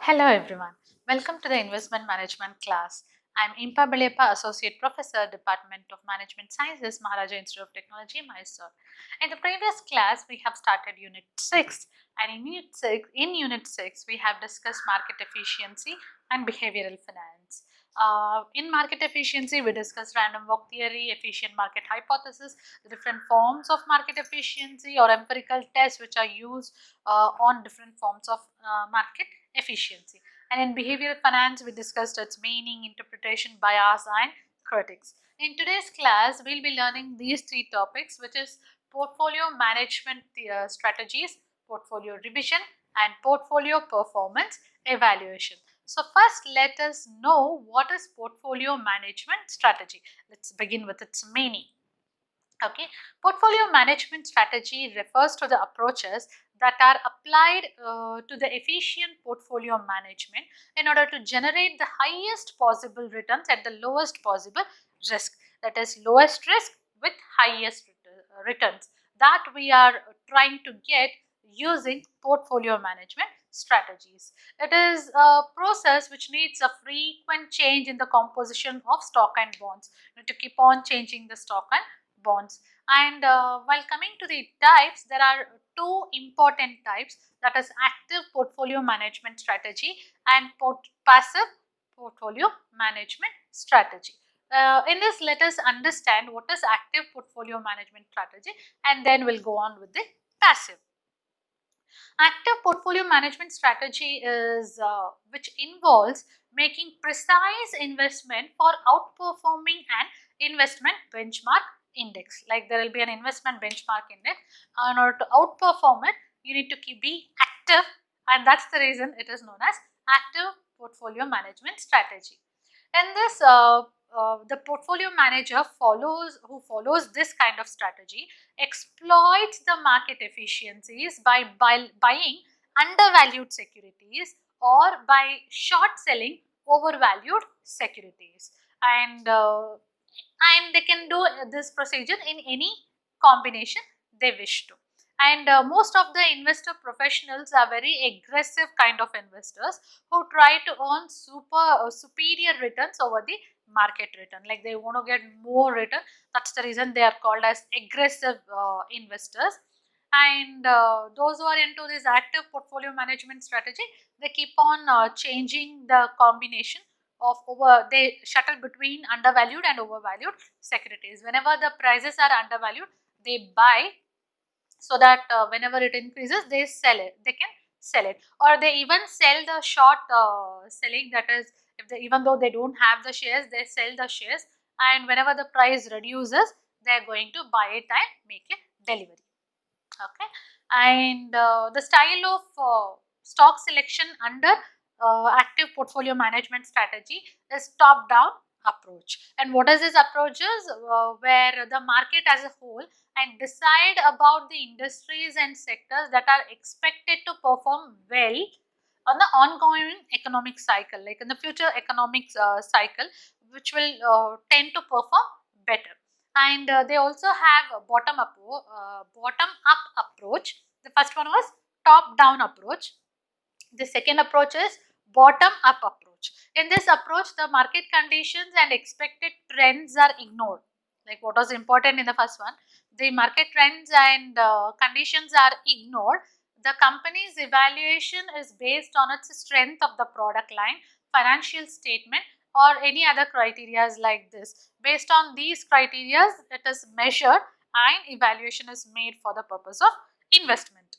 Hello everyone, welcome to the investment management class. I am Impa Balepa, Associate Professor, Department of Management Sciences, Maharaja Institute of Technology, Mysore. In the previous class, we have started Unit 6, and in Unit 6, we have discussed market efficiency and behavioral finance. In market efficiency, we discussed random walk theory, efficient market hypothesis, the different forms of market efficiency or empirical tests which are used on different forms of market efficiency. And in behavioral finance, we discussed its meaning, interpretation, bias, and critics. In today's class, we'll be learning these three topics, which is portfolio management strategies, portfolio revision, and portfolio performance evaluation. So first, let us know what is portfolio management strategy. Let's begin with its meaning. Okay, portfolio management strategy refers to the approaches that are applied to the efficient portfolio management in order to generate the highest possible returns at the lowest possible risk. That is, lowest risk with highest returns that we are trying to get using portfolio management strategies. It is a process which needs a frequent change in the composition of stock and bonds. You need to keep on changing the stock and bonds. And while coming to the types, there are two important types, that is active portfolio management strategy and passive portfolio management strategy. In this, let us understand what is active portfolio management strategy, and then we'll go on with the passive. Active portfolio management strategy is which involves making precise investment for outperforming an investment benchmark index. Like there will be an investment benchmark index. In order to outperform it, you need to be active, and that's the reason it is known as active portfolio management strategy. In this, the portfolio manager who follows this kind of strategy exploits the market efficiencies by buying undervalued securities or by short selling overvalued securities, and they can do this procedure in any combination they wish to. And most of the investor professionals are very aggressive kind of investors who try to earn superior returns over the market return. Like they want to get more return. That's the reason they are called as aggressive investors. And those who are into this active portfolio management strategy, they keep on changing the combination of they shuttle between undervalued and overvalued securities. Whenever the prices are undervalued, they buy, so that whenever it increases, they can sell it, or they even sell the short selling. That is, if they, even though they don't have the shares, they sell the shares, and whenever the price reduces, they are going to buy it and make a delivery. Okay, and the style of stock selection under active portfolio management strategy is top down approach. And what is this approach is where the market as a whole and decide about the industries and sectors that are expected to perform well on the ongoing economic cycle, like in the future economic cycle, which will tend to perform better. And they also have a bottom up approach. The first one was top down approach. The second approach is bottom up approach. In this approach, the market conditions and expected trends are ignored. Like what was important in the first one, the market trends and conditions are ignored. The company's evaluation is based on its strength of the product line, financial statement, or any other criteria like this. Based on these criteria, it is measured and evaluation is made for the purpose of investment.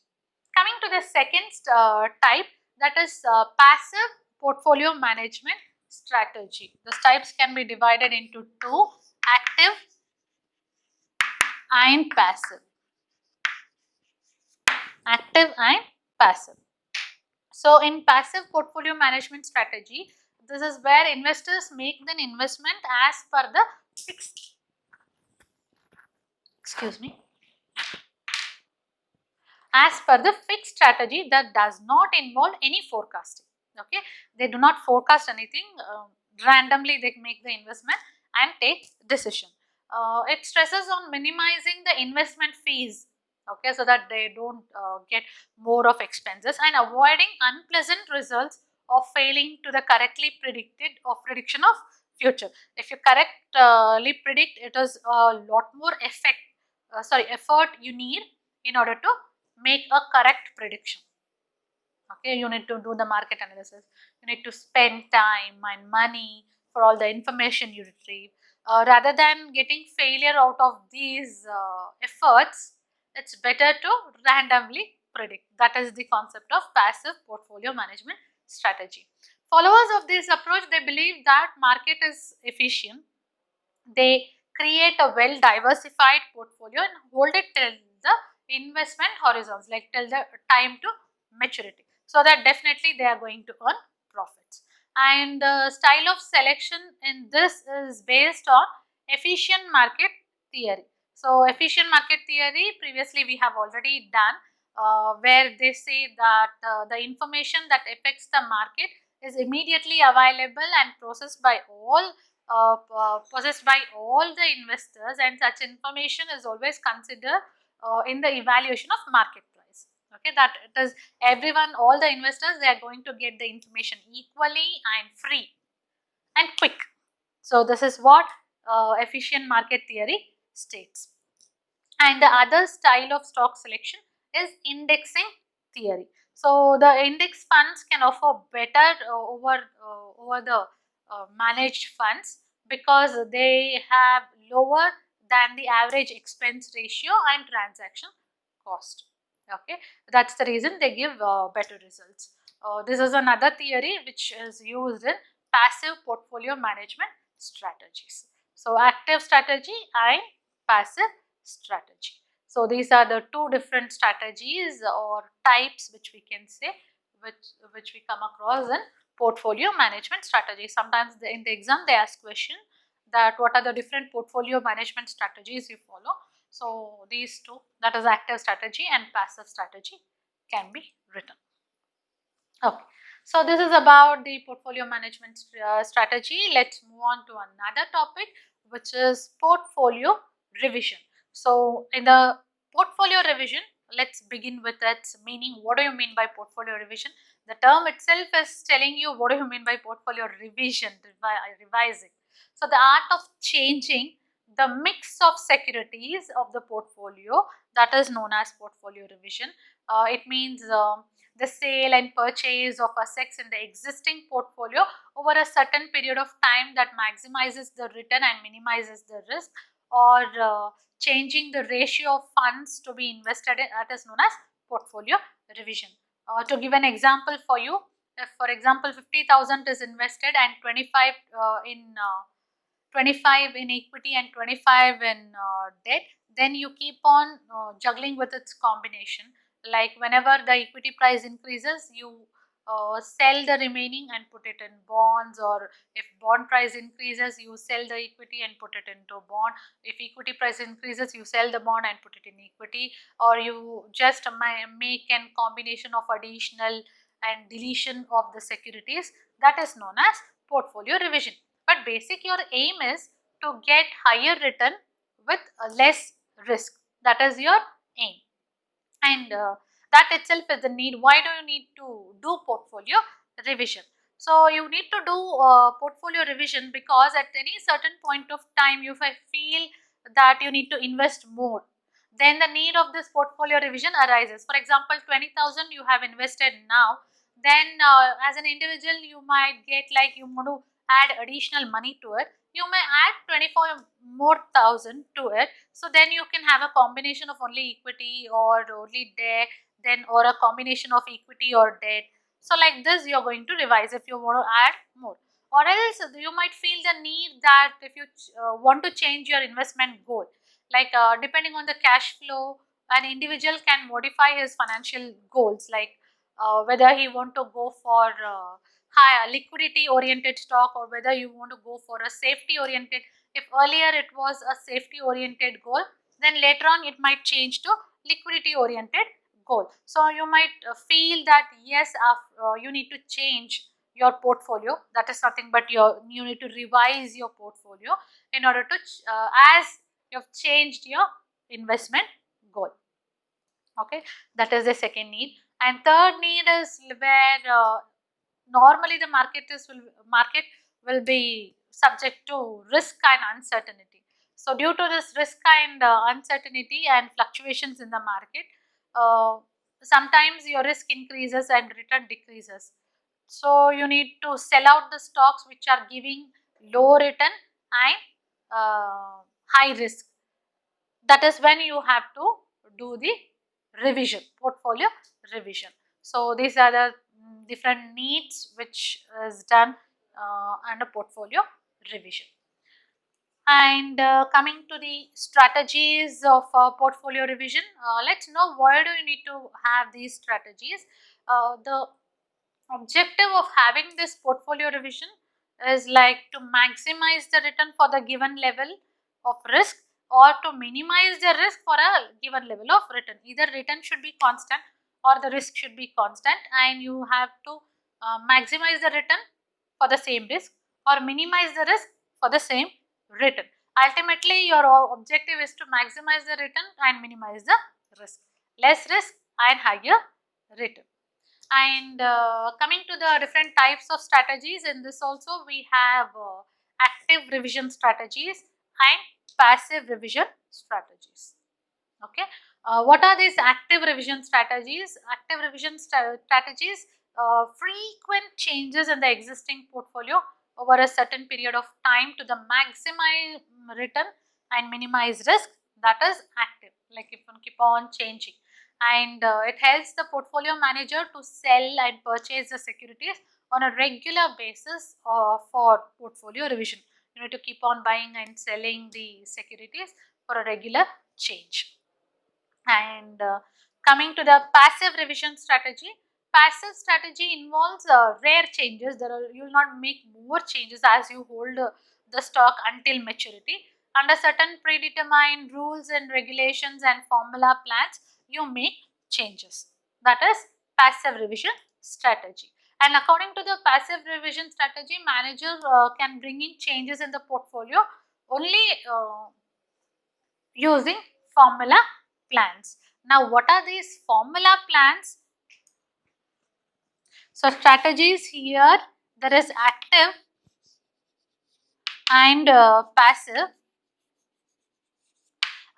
Coming to the second type, that is passive portfolio management strategy. The types can be divided into two: active and passive. Active and passive. So in passive portfolio management strategy, this is where investors make an investment as per the fixed, as per the fixed strategy that does not involve any forecasting. Okay, they do not forecast anything, randomly they make the investment and take decision. It stresses on minimizing the investment fees, okay, so that they don't get more of expenses, and avoiding unpleasant results of failing to the correctly predicted or prediction of future. If you correctly predict, it is a lot more effort you need in order to make a correct prediction. Okay, you need to do the market analysis, you need to spend time and money for all the information you retrieve. Rather than getting failure out of these efforts, it's better to randomly predict. That is the concept of passive portfolio management strategy. Followers of this approach, they believe that market is efficient. They create a well diversified portfolio and hold it till the investment horizons, like till the time to maturity, so that definitely they are going to earn profits. And the style of selection in this is based on efficient market theory. So efficient market theory, previously we have already done, where they say that the information that affects the market is immediately available and possessed by all the investors, and such information is always considered in the evaluation of market price. Okay, that it is everyone, all the investors, they are going to get the information equally and free and quick. So this is what efficient market theory states. And the other style of stock selection is indexing theory. So the index funds can offer better over the managed funds, because they have lower than the average expense ratio and transaction cost. Okay, that's the reason they give better results. This is another theory which is used in passive portfolio management strategies. So active strategy and passive strategy. So these are the two different strategies or types, which we can say, which we come across in portfolio management strategy. Sometimes in the exam they ask question that what are the different portfolio management strategies you follow. So these two, that is active strategy and passive strategy, can be written. Okay, so this is about the portfolio management strategy. Let's move on to another topic, which is portfolio revision. So in the portfolio revision, let's begin with its meaning. What do you mean by portfolio revision? The term itself is telling you what do you mean by portfolio revision, revising. So the art of changing the mix of securities of the portfolio, that is known as portfolio revision. It means the sale and purchase of assets in the existing portfolio over a certain period of time that maximizes the return and minimizes the risk, or changing the ratio of funds to be invested in, that is known as portfolio revision. To give an example for you, if for example 50,000 is invested and 25 in equity and 25 in debt, then you keep on juggling with its combination. Like whenever the equity price increases, you sell the remaining and put it in bonds, or if bond price increases, you sell the equity and put it into bond. If equity price increases, you sell the bond and put it in equity, or you just make a combination of additional and deletion of the securities. That is known as portfolio revision. But basic, your aim is to get higher return with less risk. That is your aim, and that itself is the need. Why do you need to do portfolio revision? So you need to do portfolio revision because at any certain point of time, if I feel that you need to invest more, then the need of this portfolio revision arises. For example, 20,000 you have invested now, then as an individual you might get, like, you want to add additional money to it, you may add 24 more thousand to it. So then you can have a combination of only equity or only debt, then or a combination of equity or debt. So like this you are going to revise if you want to add more. Or else you might feel the need that if you want to change your investment goal, like depending on the cash flow, an individual can modify his financial goals, like whether he want to go for higher liquidity oriented stock, or whether you want to go for a safety oriented. If earlier it was a safety oriented goal, then later on it might change to liquidity oriented goal. So you might feel that yes, you need to change your portfolio. That is nothing but you need to revise your portfolio in order to as you have changed your investment goal. Okay, that is the second need. And third need is where normally the market will be subject to risk and uncertainty. So due to this risk and uncertainty and fluctuations in the market, uh, sometimes your risk increases and return decreases. So you need to sell out the stocks which are giving low return and high risk. That is when you have to do the revision, portfolio revision. So these are the different needs which is done under portfolio revision. And coming to the strategies of portfolio revision, let's know why do you need to have these strategies. The objective of having this portfolio revision is like to maximize the return for the given level of risk, or to minimize the risk for a given level of return. Either return should be constant or the risk should be constant, and you have to maximize the return for the same risk or minimize the risk for the same return. Ultimately, your objective is to maximize the return and minimize the risk. Less risk and higher return. And coming to the different types of strategies, in this also we have active revision strategies and passive revision strategies. Okay, what are these active revision strategies? Active revision strategies, frequent changes in the existing portfolio over a certain period of time to the maximize return and minimize risk. That is active, like it can keep on changing. And it helps the portfolio manager to sell and purchase the securities on a regular basis for portfolio revision. You need to keep on buying and selling the securities for a regular change. And coming to the passive revision strategy, passive strategy involves rare changes. You will not make more changes as you hold the stock until maturity. Under certain predetermined rules and regulations and formula plans, you make changes. That is passive revision strategy. And according to the passive revision strategy, managers can bring in changes in the portfolio only using formula plans. Now, what are these formula plans? So, strategies here, there is active and passive,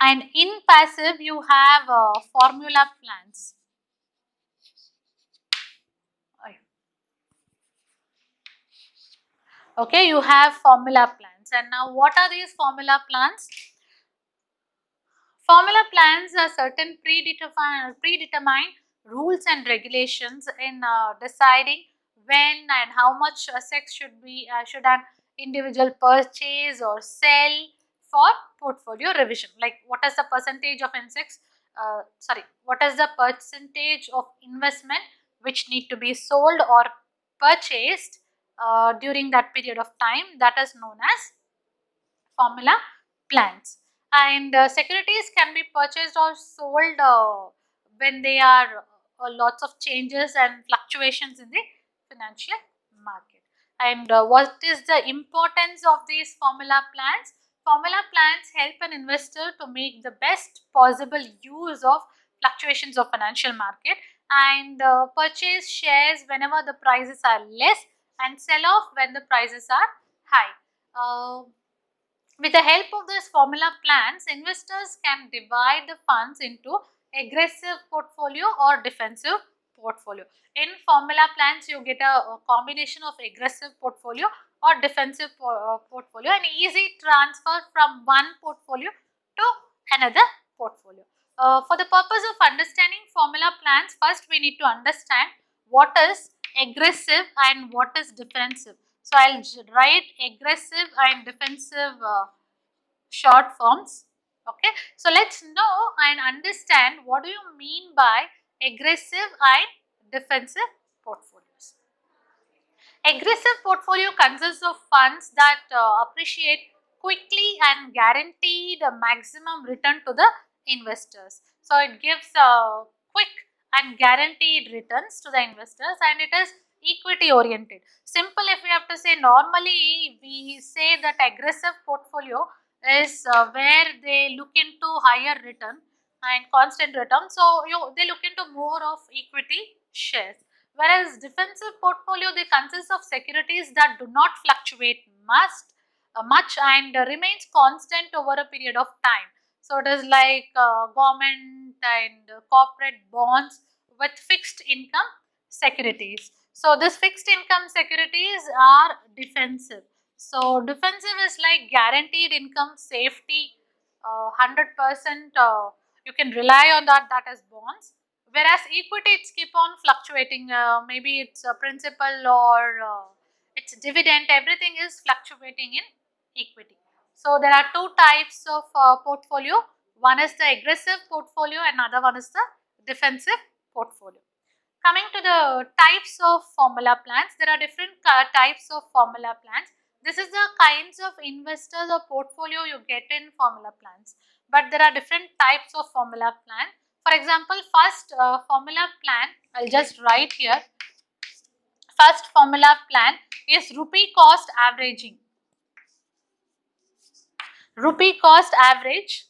and in passive you have formula plans. Okay, you have formula plans. And now what are these formula plans? Formula plans are certain predetermined rules and regulations in deciding when and how much assets should an individual purchase or sell for portfolio revision. Like what is the percentage of what is the percentage of investment which need to be sold or purchased during that period of time, that is known as formula plans. And securities can be purchased or sold when there are lots of changes and fluctuations in the financial market. And what is the importance of these formula plans? Formula plans help an investor to make the best possible use of fluctuations of financial market, and purchase shares whenever the prices are less and sell off when the prices are high. With the help of this formula plans, investors can divide the funds into aggressive portfolio or defensive portfolio. In formula plans, you get a combination of aggressive portfolio or defensive portfolio, and easy transfer from one portfolio to another portfolio. For the purpose of understanding formula plans, first we need to understand what is aggressive and what is defensive. So I'll write aggressive and defensive short forms. Okay, so let's know and understand what do you mean by aggressive and defensive portfolios. Aggressive portfolio consists of funds that appreciate quickly and guarantee the maximum return to the investors. So it gives quick and guaranteed returns to the investors, and it is equity oriented. Simple, if we have to say, normally we say that aggressive portfolio is where they look into higher return and constant return. So they look into more of equity shares. Whereas defensive portfolio, they consist of securities that do not fluctuate much and remains constant over a period of time. So it is like government and corporate bonds with fixed income securities. So this fixed income securities are defensive. So defensive is like guaranteed income safety, 100% you can rely on that is bonds. Whereas equity, it's keep on fluctuating, maybe it's a principal or it's dividend, everything is fluctuating in equity. So there are two types of portfolio. One is the aggressive portfolio and another one is the defensive portfolio. Coming to the types of formula plans, there are different types of formula plans. This is the kinds of investors or portfolio you get in formula plans. But there are different types of formula plan. For example, first formula plan, I'll just write here. First formula plan is rupee cost averaging. Rupee cost average.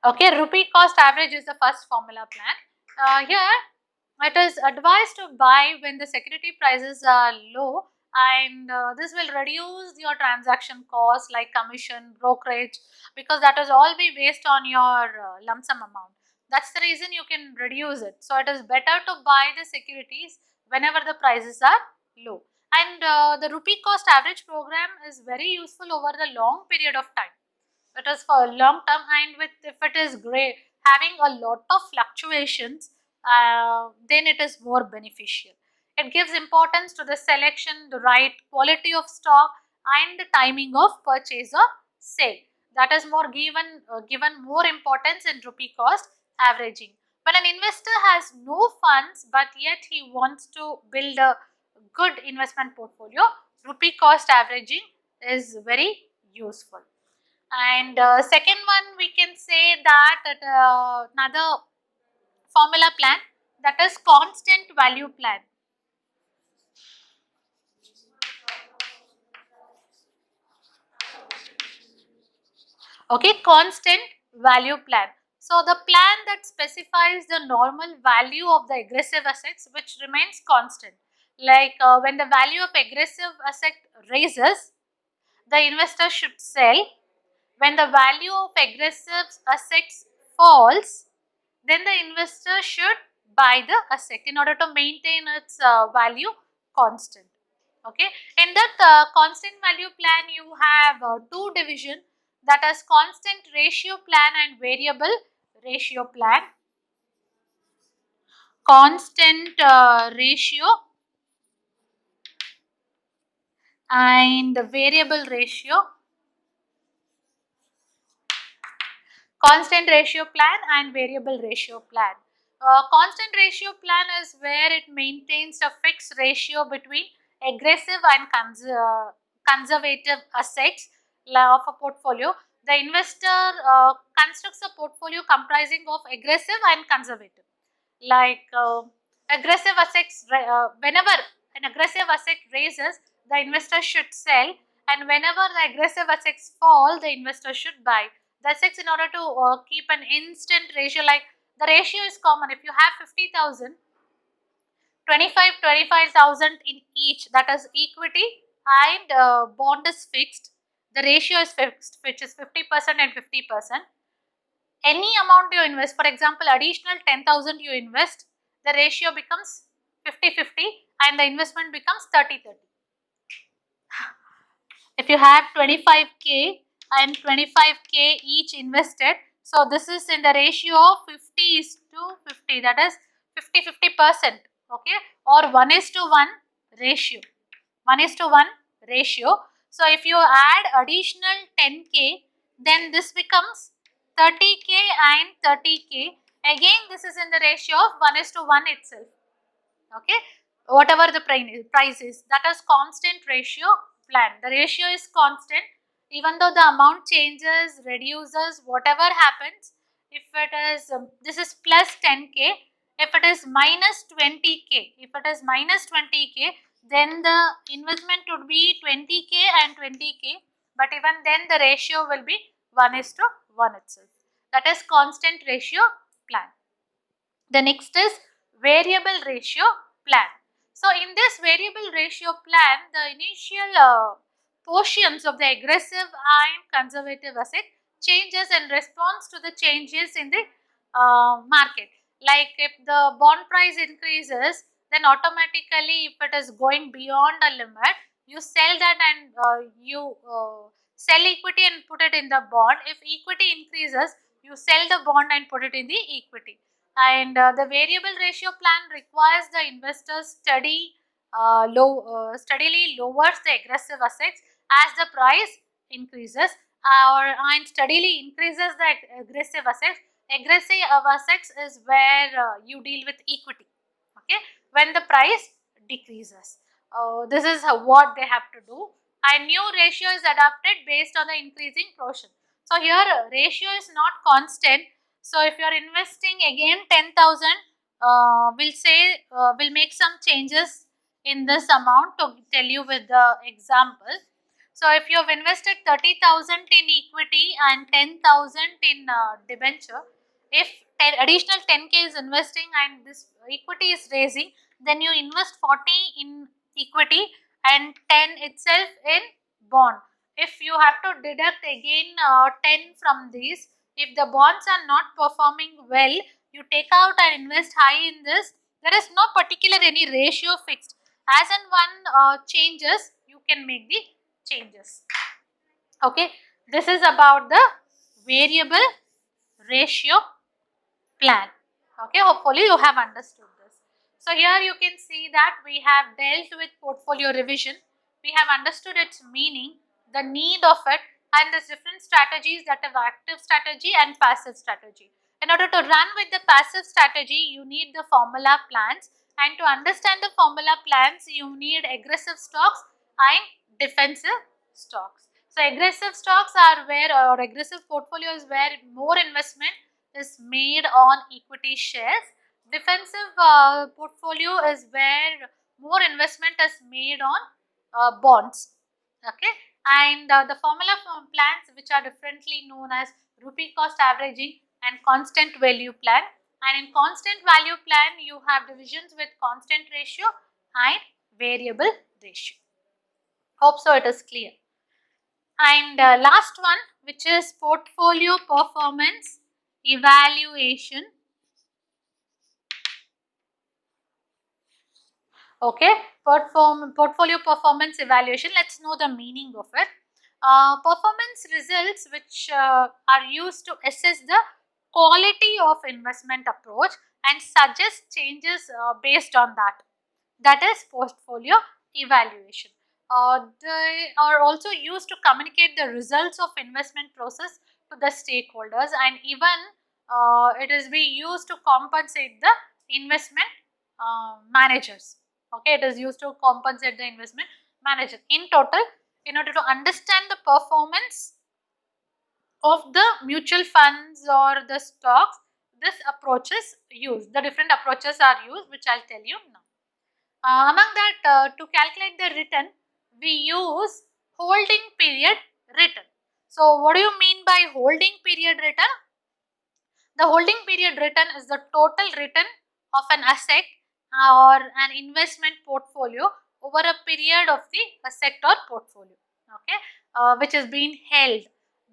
Okay, rupee cost average is the first formula plan. Here it is advised to buy when the security prices are low, and this will reduce your transaction cost like commission, brokerage, because that is all be based on your lump sum amount. That's the reason you can reduce it. So it is better to buy the securities whenever the prices are low. And the rupee cost average program is very useful over the long period of time. It is for a long term, and with if it is great having a lot of fluctuations, then it is more beneficial. It gives importance to the selection, the right quality of stock, and the timing of purchase or sale. That is more given more importance in rupee cost averaging. When an investor has no funds but yet he wants to build a good investment portfolio, rupee cost averaging is very useful. And second one, we can say that another formula plan, that is constant value plan. Okay, constant value plan. So the plan that specifies the normal value of the aggressive assets which remains constant. Like when the value of aggressive asset raises, the investor should sell. When the value of aggressive assets falls, then the investor should buy the asset in order to maintain its value constant. Okay, in that constant value plan, you have two division, that is constant ratio plan and variable ratio plan. Constant ratio and variable ratio. Constant ratio plan and variable ratio plan. Constant ratio plan is where it maintains a fixed ratio between aggressive and conservative assets of a portfolio. The investor constructs a portfolio comprising of aggressive and conservative. Like aggressive assets, whenever an aggressive asset raises, the investor should sell, and whenever the aggressive assets fall, the investor should buy. That's it, in order to keep an instant ratio. Like the ratio is common. If you have 50,000, 25,000 in each, that is equity, and bond is fixed. The ratio is fixed, which is 50% and 50%. Any amount you invest, for example, additional 10,000 you invest, the ratio becomes 50-50 and the investment becomes 30-30. If you have 25k and 25k each invested, so this is in the ratio of 50:50, that is 50-50%, okay, or 1:1 ratio. 1:1 ratio. So if you add additional 10k, then this becomes 30k and 30k. Again, this is in the ratio of 1:1 itself. Okay, whatever the price is, that is constant ratio plan. The ratio is constant even though the amount changes, reduces, whatever happens. If it is this is plus 10k, if it is minus 20k, if it is minus 20k, then the investment would be 20k and 20k, but even then the ratio will be 1:1 itself. That is constant ratio plan. The next is variable ratio plan. So in this variable ratio plan, the initial portions of the aggressive and conservative asset changes in response to the changes in the market. Like if the bond price increases, then automatically if it is going beyond a limit, you sell that and you sell equity and put it in the bond. If equity increases, you sell the bond and put it in the equity. And the variable ratio plan requires the investor steadily lowers the aggressive assets as the price increases, and steadily increases the aggressive assets. Aggressive assets is where you deal with equity, okay, when the price decreases. This is what they have to do, and new ratio is adapted based on the increasing portion. So here ratio is not constant. So if you are investing again 10,000, we'll make some changes in this amount to tell you with the example. So if you have invested 30,000 in equity and 10,000 in debenture, if additional 10k is investing and this equity is raising, then you invest 40 in equity and 10 itself in bond. If you have to deduct again 10 from these, if the bonds are not performing well, you take out and invest high in this. There is no particular any ratio fixed. As and when changes, you can make the changes. Okay, this is about the variable ratio plan. Okay, hopefully you have understood this. So here you can see that we have dealt with portfolio revision. We have understood its meaning, the need of it, and the different strategies that have active strategy and passive strategy. In order to run with the passive strategy, you need the formula plans, and to understand the formula plans, you need aggressive stocks and defensive stocks. So aggressive stocks are where, or aggressive portfolio is where more investment is made on equity shares. Defensive portfolio is where more investment is made on bonds. Okay, and the formula plans, which are differently known as rupee cost averaging and constant value plan. And in constant value plan, you have divisions with constant ratio and variable ratio. Hope so it is clear. And last one, which is portfolio performance evaluation. Okay, portfolio performance evaluation. Let's know the meaning of it. Performance results which are used to assess the quality of investment approach and suggest changes based on that. That is portfolio evaluation. They are also used to communicate the results of investment process to the stakeholders, and even it is being used to compensate the investment managers. Okay, it is used to compensate the investment manager. In total, in order to understand the performance of the mutual funds or the stocks, this approach is used. The different approaches are used, which I'll tell you now. Among that, to calculate the return, we use holding period return. So, what do you mean by holding period return? The holding period return is the total return of an asset or an investment portfolio over a period of the asset or portfolio, okay, which is being held.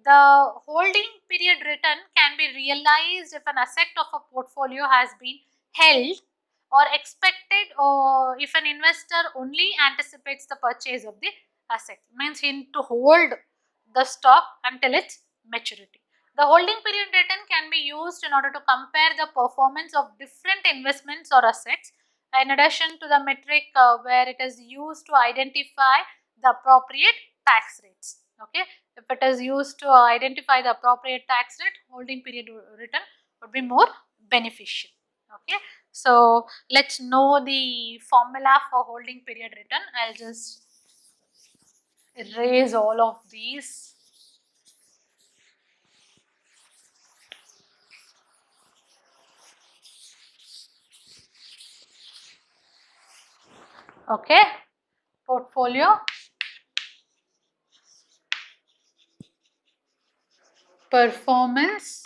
The holding period return can be realized if an asset of a portfolio has been held or expected, or if an investor only anticipates the purchase of the asset. Means he need to hold the stock until its maturity. The holding period return can be used in order to compare the performance of different investments or assets, in addition to the metric where it is used to identify the appropriate tax rates. Okay, if it is used to identify the appropriate tax rate, holding period return would be more beneficial. Okay, so let's know the formula for holding period return. I'll just erase all of these. Okay, portfolio performance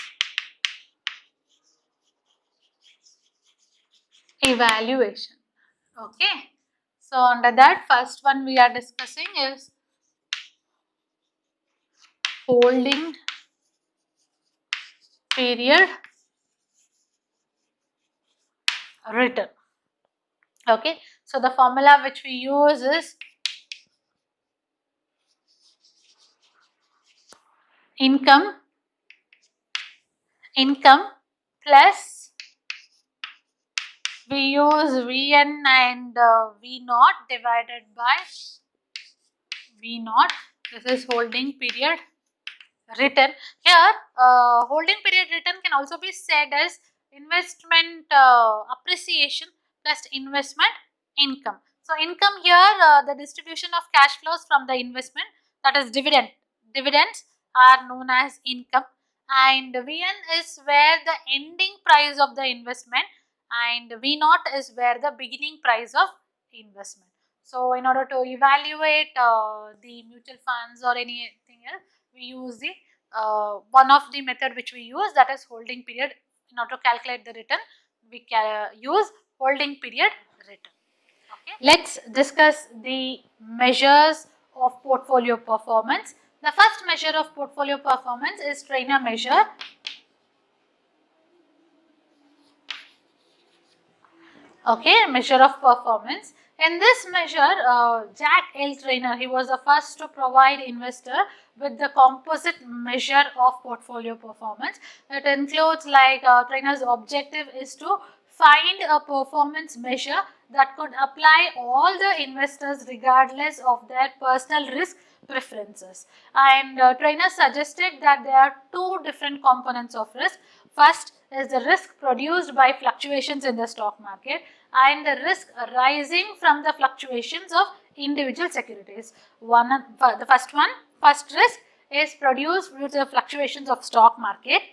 evaluation. Okay. So under that, first one we are discussing is holding period return. Okay. So the formula which we use is income plus we use Vn and V naught divided by V naught. This is holding period return. Here holding period return can also be said as investment appreciation plus investment income. So income here, the distribution of cash flows from the investment, that is dividends are known as income, and Vn is where the ending price of the investment and V naught is where the beginning price of investment. So in order to evaluate the mutual funds or anything else, we use the one of the method which we use, that is holding period. In order to calculate the return, we can use holding period return. Okay. Let's discuss the measures of portfolio performance. The first measure of portfolio performance is trainer measure. Okay, measure of performance. In this measure, Jack L. Trainer, he was the first to provide investor with the composite measure of portfolio performance. It includes like Trainer's objective is to find a performance measure that could apply all the investors regardless of their personal risk preferences. And Trainer suggested that there are two different components of risk. First is the risk produced by fluctuations in the stock market and the risk arising from the fluctuations of individual securities. The first risk is produced due to the fluctuations of stock market.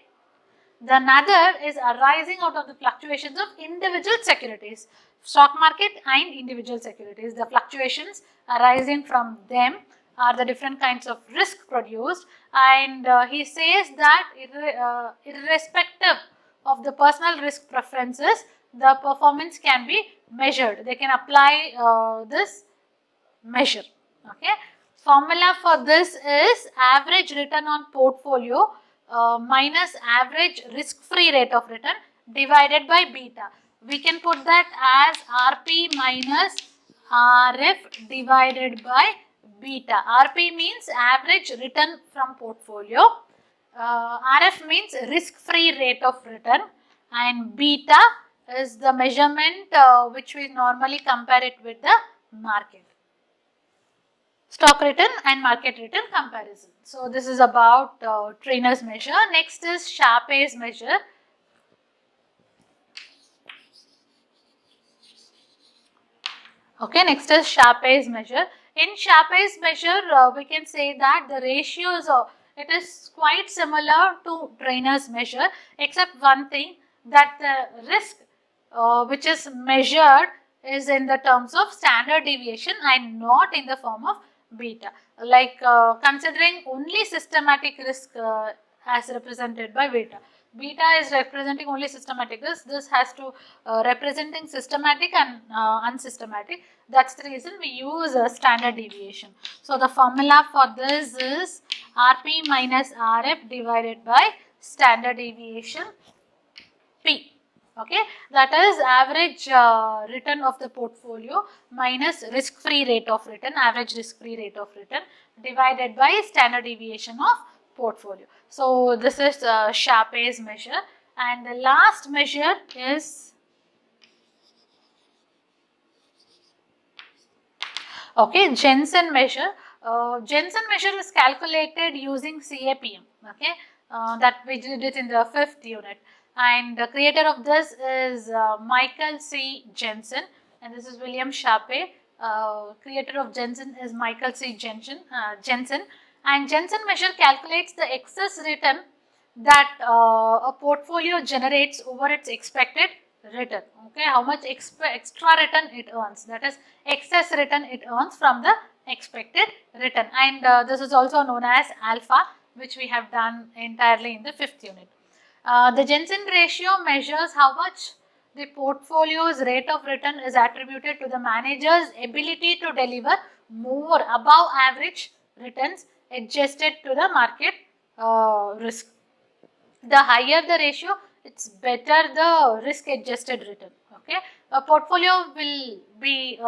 The another is arising out of the fluctuations of individual securities, stock market and individual securities. The fluctuations arising from them are the different kinds of risk produced, and he says that irrespective of the personal risk preferences, the performance can be measured. They can apply this measure. Okay. Formula for this is average return on portfolio minus average risk-free rate of return divided by beta. We can put that as RP minus RF divided by beta. RP means average return from portfolio. RF means risk-free rate of return, and beta is the measurement which we normally compare it with the market. Stock return and market return comparison. So this is about Trainer's measure. Next is Sharpe's measure. Okay, next is Sharpe's measure. In Sharpe's measure, we can say that the ratios of it is quite similar to Trainer's measure, except one thing, that the risk which is measured is in the terms of standard deviation and not in the form of beta. Like considering only systematic risk as represented by beta. Beta is representing only systematic risk. This has to representing systematic and unsystematic. That's the reason we use a standard deviation. So the formula for this is RP minus RF divided by standard deviation P. Okay, that is average return of the portfolio minus risk-free rate of return, average risk-free rate of return divided by standard deviation of portfolio. So this is Sharpe's measure, and the last measure is Jensen measure. Jensen measure is calculated using CAPM. Okay, that we did it in the 5th unit. And the creator of this is Michael C. Jensen, and this is William Sharpe. Creator of Jensen is Michael C. Jensen. And Jensen measure calculates the excess return that a portfolio generates over its expected return. Okay, how much extra return it earns, that is excess return it earns from the expected return, and this is also known as alpha, which we have done entirely in the 5th unit. The Jensen ratio measures how much the portfolio's rate of return is attributed to the manager's ability to deliver more above average returns adjusted to the market risk. The higher the ratio, it's better the risk adjusted return. Okay, a portfolio will be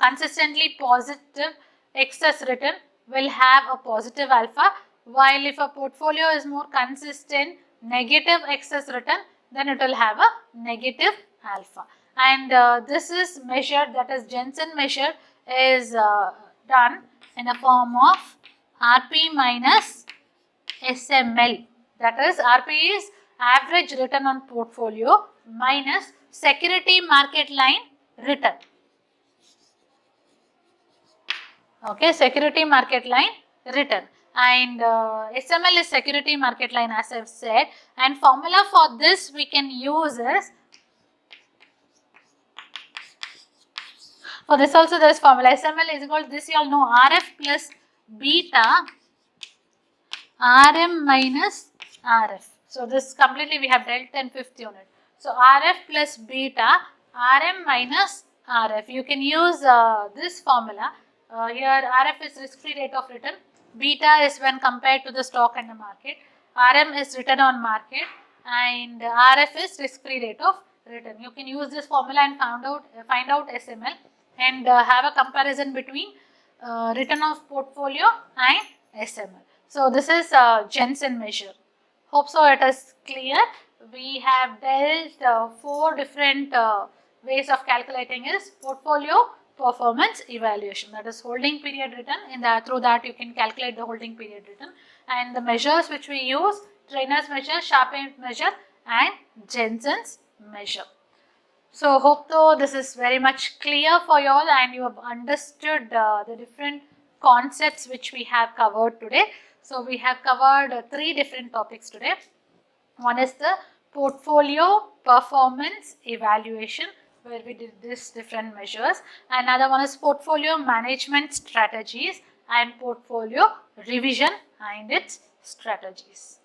consistently positive excess return will have a positive alpha, while if a portfolio is more consistent negative excess return, then it will have a negative alpha. And this is measured, that is Jensen measure is done in a form of RP minus SML. That is, RP is average return on portfolio minus security market line return. Okay, security market line return. And SML is security market line, as I've said. And formula for this we can use is, for this also there is formula. SML is equal to this, you all know, RF plus beta RM minus RF. So this completely we have dealt in 5th unit. So RF plus beta RM minus RF. You can use this formula. Here RF is risk-free rate of return. Beta is when compared to the stock and the market. RM is return on market, and RF is risk-free rate of return. You can use this formula and find out SML and have a comparison between return of portfolio and SML. So this is Jensen measure. Hope so it is clear. We have dealt 4 different ways of calculating is portfolio performance evaluation, that is holding period return. Through that you can calculate the holding period return, and the measures which we use, Trainer's measure, Sharpe measure and Jensen's measure. So hope though this is very much clear for you all and you have understood the different concepts which we have covered today. So we have covered 3 different topics today. One is the portfolio performance evaluation, where we did these different measures. Another one is portfolio management strategies and portfolio revision and its strategies.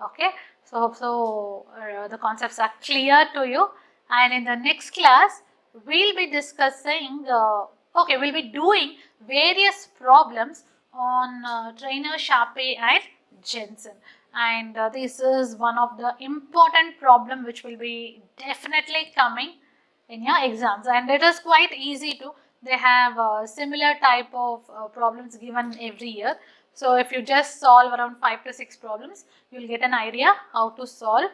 Okay, so hope so the concepts are clear to you. And in the next class, we'll be discussing, we'll be doing various problems on Trainer, Sharpe and Jensen. And this is one of the important problem which will be definitely coming in your exams. And it is quite easy to, they have similar type of problems given every year. So if you just solve around 5 to 6 problems, you will get an idea how to solve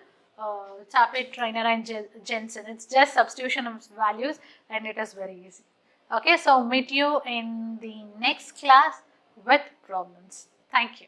Sharpe, Trainer and Jensen. It's just substitution of values and it is very easy. Okay, so meet you in the next class with problems. Thank you.